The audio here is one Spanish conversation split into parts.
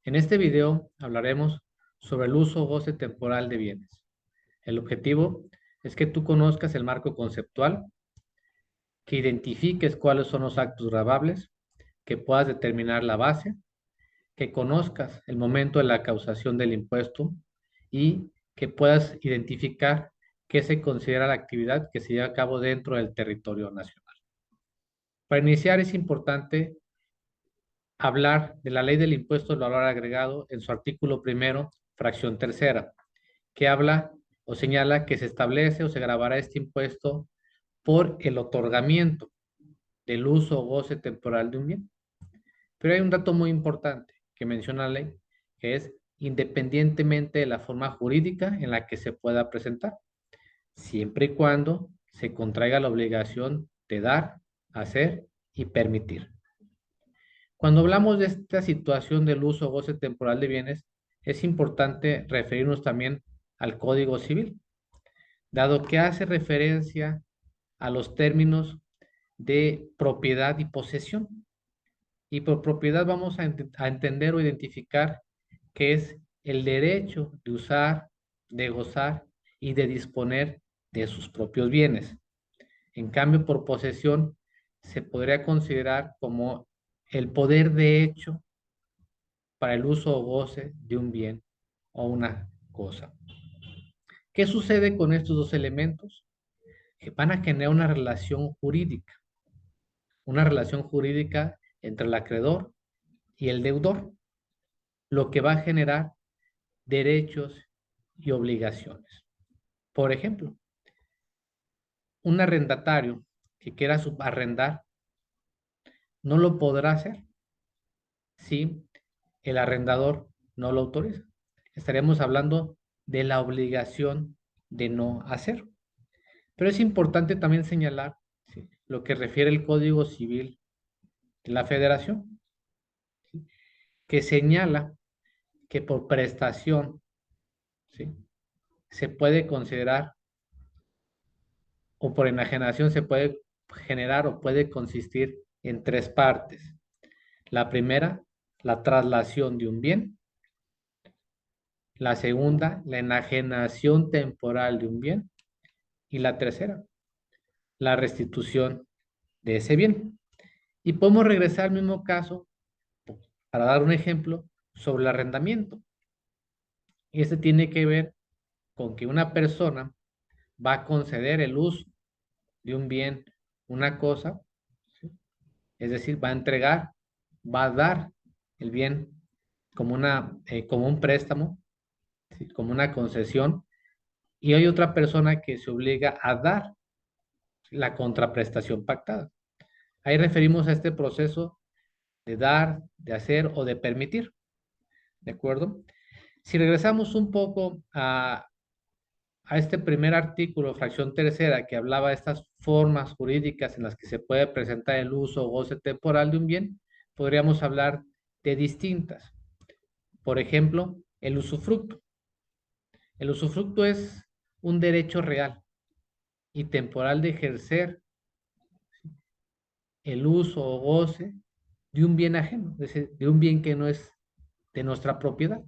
En este video hablaremos sobre el uso o goce temporal de bienes. El objetivo es que tú conozcas el marco conceptual, que identifiques cuáles son los actos grabables, que puedas determinar la base, que conozcas el momento de la causación del impuesto y que puedas identificar qué se considera la actividad que se lleva a cabo dentro del territorio nacional. Para iniciar es importante hablar de la ley del impuesto del valor agregado en su artículo primero, fracción tercera, que habla o señala que se establece o se grabará este impuesto por el otorgamiento del uso o goce temporal de un bien. Pero hay un dato muy importante que menciona la ley, que es independientemente de la forma jurídica en la que se pueda presentar, siempre y cuando se contraiga la obligación de dar, hacer y permitir. Cuando hablamos de esta situación del uso o goce temporal de bienes, es importante referirnos también al Código Civil, dado que hace referencia a los términos de propiedad y posesión. Y por propiedad vamos a entender o identificar que es el derecho de usar, de gozar y de disponer de sus propios bienes. En cambio, por posesión se podría considerar como el poder de hecho para el uso o goce de un bien o una cosa. ¿Qué sucede con estos dos elementos? Que van a generar una relación jurídica entre el acreedor y el deudor, lo que va a generar derechos y obligaciones. Por ejemplo, un arrendatario que quiera subarrendar no lo podrá hacer si el arrendador no lo autoriza. Estaremos hablando de la obligación de no hacer. Pero es importante también señalar, ¿sí?, lo que refiere el Código Civil de la Federación, ¿sí?, que señala que por prestación, ¿sí?, se puede considerar o por enajenación se puede generar o puede consistir en tres partes. La primera, la traslación de un bien. La segunda, la enajenación temporal de un bien. Y la tercera, la restitución de ese bien. Y podemos regresar al mismo caso para dar un ejemplo sobre el arrendamiento. Y este tiene que ver con que una persona va a conceder el uso de un bien, una cosa, ¿sí?, es decir, va a entregar, va a dar el bien como un préstamo, ¿sí?, como una concesión, y hay otra persona que se obliga a dar la contraprestación pactada. Ahí referimos a este proceso de dar, de hacer o de permitir, ¿de acuerdo? Si regresamos un poco a este primer artículo, fracción tercera, que hablaba de estas formas jurídicas en las que se puede presentar el uso o goce temporal de un bien, podríamos hablar de distintas. Por ejemplo, el usufructo. El usufructo es un derecho real y temporal de ejercer el uso o goce de un bien ajeno, es decir, de un bien que no es de nuestra propiedad.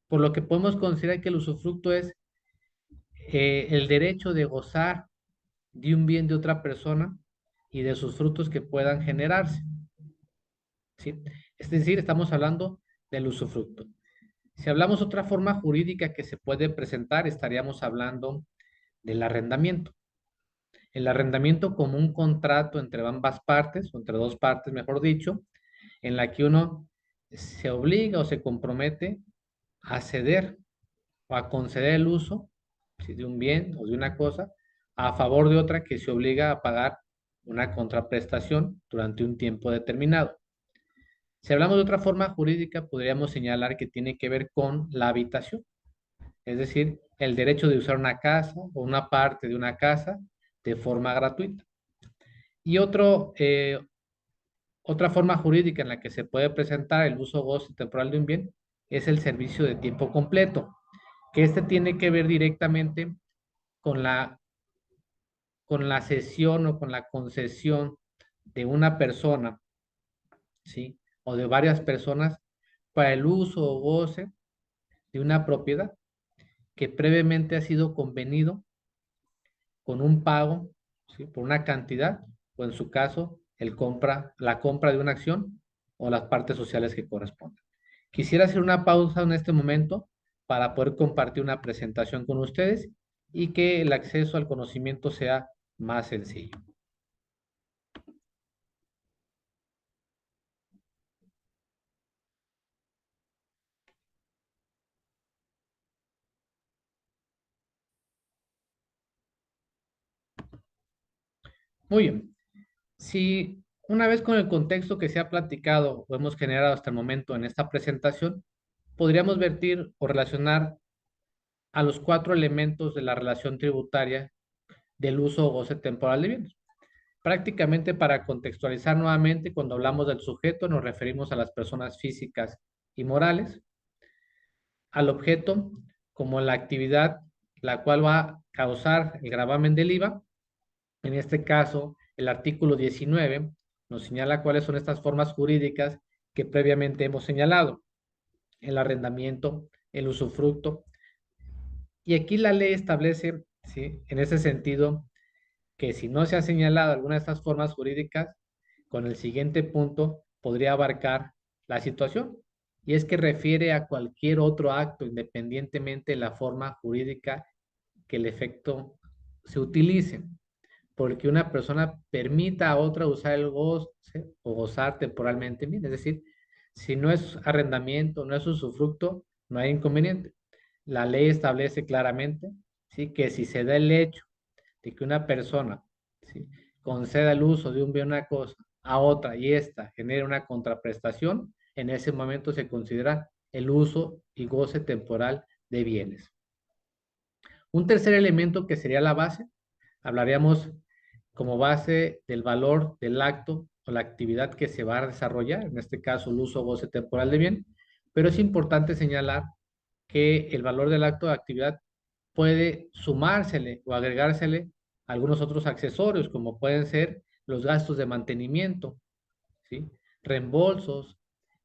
Por lo que podemos considerar que el usufructo es el derecho de gozar de un bien de otra persona y de sus frutos que puedan generarse, ¿sí? Es decir, estamos hablando del usufructo. Si hablamos de otra forma jurídica que se puede presentar, estaríamos hablando del arrendamiento. El arrendamiento como un contrato entre ambas partes, o entre dos partes, mejor dicho, en la que uno se obliga o se compromete a ceder o a conceder el uso, ¿sí?, de un bien o de una cosa a favor de otra que se obliga a pagar una contraprestación durante un tiempo determinado. Si hablamos de otra forma jurídica, podríamos señalar que tiene que ver con la habitación, es decir, el derecho de usar una casa o una parte de una casa de forma gratuita. Y otra forma jurídica en la que se puede presentar el uso o goce temporal de un bien es el servicio de tiempo completo, que este tiene que ver directamente con con la cesión o con la concesión de una persona, ¿sí?, o de varias personas para el uso o goce de una propiedad que previamente ha sido convenido con un pago, ¿sí? Por una cantidad, o en su caso, la compra de una acción o las partes sociales que correspondan. Quisiera hacer una pausa en este momento para poder compartir una presentación con ustedes y que el acceso al conocimiento sea más sencillo. Muy bien. Si una vez con el contexto que se ha platicado o hemos generado hasta el momento en esta presentación, podríamos vertir o relacionar a los cuatro elementos de la relación tributaria del uso o goce temporal de bienes. Prácticamente para contextualizar nuevamente, cuando hablamos del sujeto nos referimos a las personas físicas y morales, al objeto como la actividad la cual va a causar el gravamen del IVA. En este caso, el artículo 19 nos señala cuáles son estas formas jurídicas que previamente hemos señalado: el arrendamiento, el usufructo. Y aquí la ley establece, ¿sí?, en ese sentido, que si no se ha señalado alguna de estas formas jurídicas, con el siguiente punto podría abarcar la situación. Y es que refiere a cualquier otro acto, independientemente de la forma jurídica que el efecto se utilice, porque una persona permita a otra usar el goce o gozar temporalmente bien. Es decir, si no es arrendamiento, no es usufructo, no hay inconveniente. La ley establece claramente, ¿sí?, que si se da el hecho de que una persona, ¿sí?, conceda el uso de un bien, una cosa, a otra y ésta genera una contraprestación, en ese momento se considera el uso y goce temporal de bienes. Un tercer elemento que sería la base, hablaríamos como base del valor del acto o la actividad que se va a desarrollar, en este caso el uso o goce temporal de bien, pero es importante señalar que el valor del acto de actividad puede sumársele o agregársele algunos otros accesorios, como pueden ser los gastos de mantenimiento, ¿sí?, reembolsos,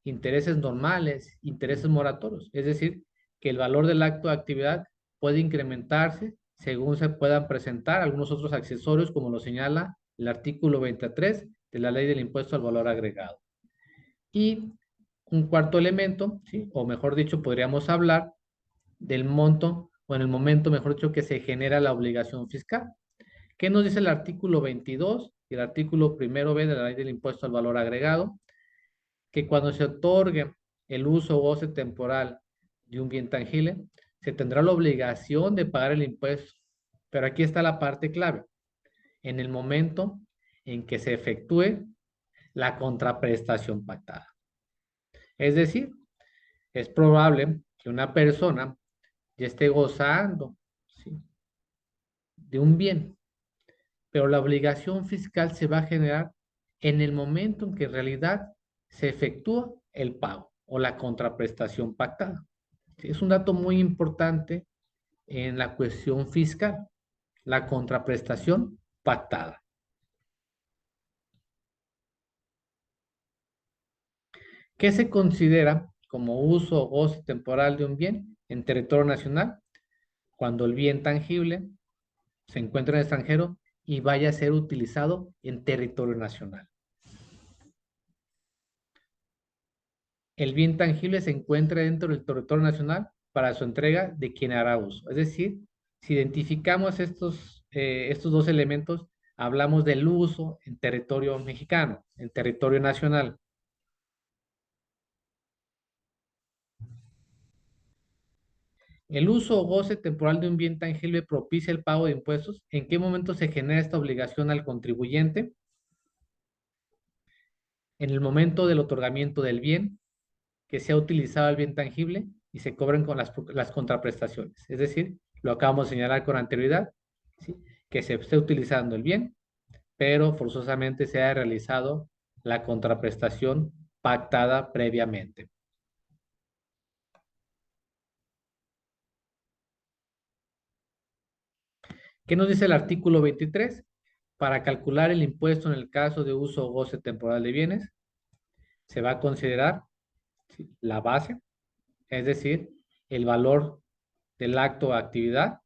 intereses normales, intereses moratorios. Es decir, que el valor del acto de actividad puede incrementarse según se puedan presentar algunos otros accesorios, como lo señala el artículo 23 de la Ley del Impuesto al Valor Agregado. Y un cuarto elemento, ¿sí?, o mejor dicho, podríamos hablar del monto, o en el momento, mejor dicho, que se genera la obligación fiscal. ¿Qué nos dice el artículo 22 y el artículo 1b de la Ley del Impuesto al Valor Agregado? Que cuando se otorgue el uso o goce temporal de un bien tangible, se tendrá la obligación de pagar el impuesto. Pero aquí está la parte clave: en el momento en que se efectúe la contraprestación pactada. Es decir, es probable que una persona ya esté gozando, ¿sí?, de un bien, pero la obligación fiscal se va a generar en el momento en que en realidad se efectúa el pago o la contraprestación pactada. ¿Sí? Es un dato muy importante en la cuestión fiscal, la contraprestación pactada. ¿Qué se considera como uso o goce temporal de un bien en territorio nacional? Cuando el bien tangible se encuentra en el extranjero y vaya a ser utilizado en territorio nacional. El bien tangible se encuentra dentro del territorio nacional para su entrega de quien hará uso. Es decir, si identificamos estos dos elementos, hablamos del uso en territorio mexicano, en territorio nacional. El uso o goce temporal de un bien tangible propicia el pago de impuestos. ¿En qué momento se genera esta obligación al contribuyente? En el momento del otorgamiento del bien, que sea utilizado el bien tangible y se cobren con las contraprestaciones. Es decir, lo acabamos de señalar con anterioridad, ¿sí?, que se esté utilizando el bien, pero forzosamente se haya realizado la contraprestación pactada previamente. ¿Qué nos dice el artículo 23? Para calcular el impuesto en el caso de uso o goce temporal de bienes, se va a considerar ¿sí? La base, es decir, el valor del acto o actividad,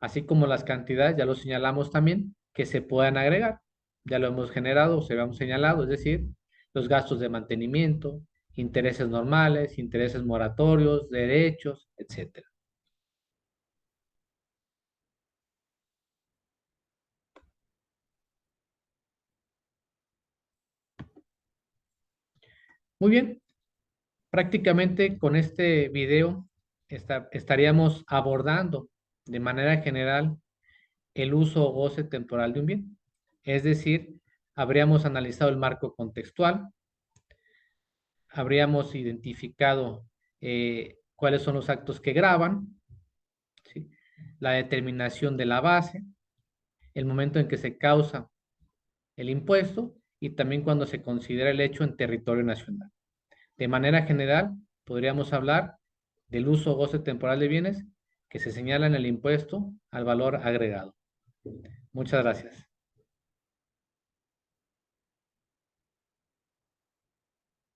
así como las cantidades, ya lo señalamos también, que se puedan agregar. Ya lo hemos generado, se lo hemos señalado, es decir, los gastos de mantenimiento, intereses normales, intereses moratorios, derechos, etcétera. Muy bien, prácticamente con este video estaríamos abordando de manera general el uso o goce temporal de un bien. Es decir, habríamos analizado el marco contextual, habríamos identificado cuáles son los actos que graban, ¿sí? La determinación de la base, el momento en que se causa el impuesto y también cuando se considera el hecho en territorio nacional. De manera general, podríamos hablar del uso o goce temporal de bienes que se señala en el impuesto al valor agregado. Muchas gracias.